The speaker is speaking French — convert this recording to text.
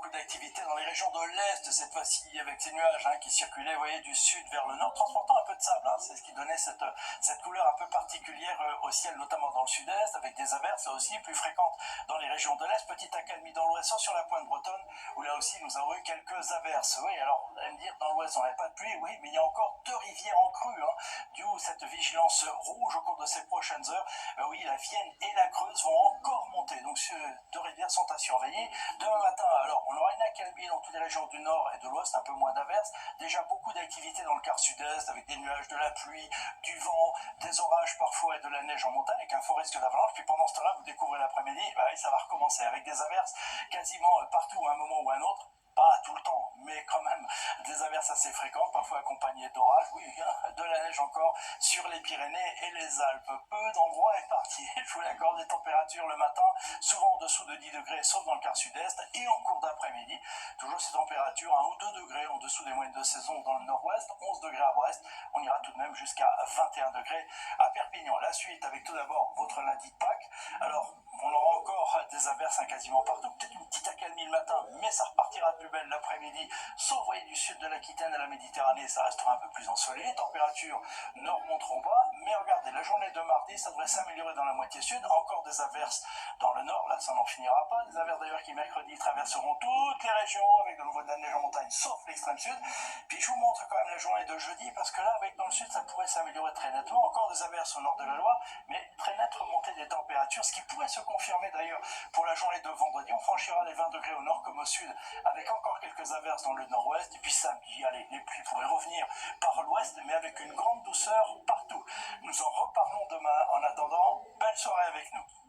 beaucoup d'activité dans les régions de l'Est cette fois-ci, avec ces nuages qui circulaient, vous voyez, du sud vers le nord, transportant un peu de sable. C'est ce qui donnait cette couleur un peu particulière au ciel, notamment dans le sud-est, avec des averses aussi plus fréquentes dans les régions de l'Est. Petite accalmie dans l'ouest, sauf sur la pointe bretonne, où là aussi nous avons eu quelques averses. Oui, alors, vous allez me dire, dans l'ouest, on n'avait pas de pluie, oui, mais il y a encore 2 rivières en crue, du coup, cette vigilance rouge au cours de ces prochaines heures. Oui, la Vienne et la Creuse vont encore monter, donc ces 2 rivières sont à surveiller. Demain matin, alors, on aura une accalmie dans toutes les régions du nord et de l'ouest, un peu moins d'averses. Déjà beaucoup d'activités dans le quart sud-est, avec des nuages, de la pluie, du vent, des orages parfois et de la neige en montagne, avec un fort risque d'avalanche. Puis pendant ce temps-là, vous découvrez l'après-midi, ça va recommencer avec des averses quasiment partout à un moment ou à un autre. Pas tout le temps, mais quand même des averses assez fréquentes, parfois accompagnées d'orages, oui, de la neige encore sur les Pyrénées et les Alpes. Peu d'endroits épargnés, je vous l'accorde, des températures le matin, souvent en dessous de 10 degrés, sauf dans le quart sud-est, et en cours d'après-midi, toujours ces températures 1 ou 2 degrés en dessous des moyennes de saison dans le nord-ouest, 11 degrés à Brest, on ira tout de même jusqu'à 21 degrés à Perpignan. La suite avec tout d'abord votre lundi de Pâques. Alors, on aura encore des averses quasiment partout, peut-être une petite accalmie le matin, mais ça repartira de plus belle l'après-midi, sauf voyez, du sud de l'Aquitaine à la Méditerranée, ça restera un peu plus ensoleillé, températures ne remonteront pas, mais regardez, la journée de mardi, ça devrait s'améliorer dans la moitié sud, encore des averses dans le nord, là ça n'en finira pas, des averses d'ailleurs qui mercredi traverseront toutes les régions, avec de nouveau de la neige en montagne, sauf l'extrême sud. Puis je vous montre quand même la journée de jeudi, parce que là, avec dans le sud, ça pourrait s'améliorer très nettement, encore des averses au nord de la Loire, mais très nette remontée des températures, ce qui pourrait se confirmer d'ailleurs pour la journée de vendredi. On franchira les 20 degrés au nord comme au sud, avec encore quelques averses dans le nord-ouest. Et puis samedi, allez, les pluies pourraient revenir par l'ouest, mais avec une grande douceur partout. Nous en reparlons demain. En attendant, belle soirée avec nous.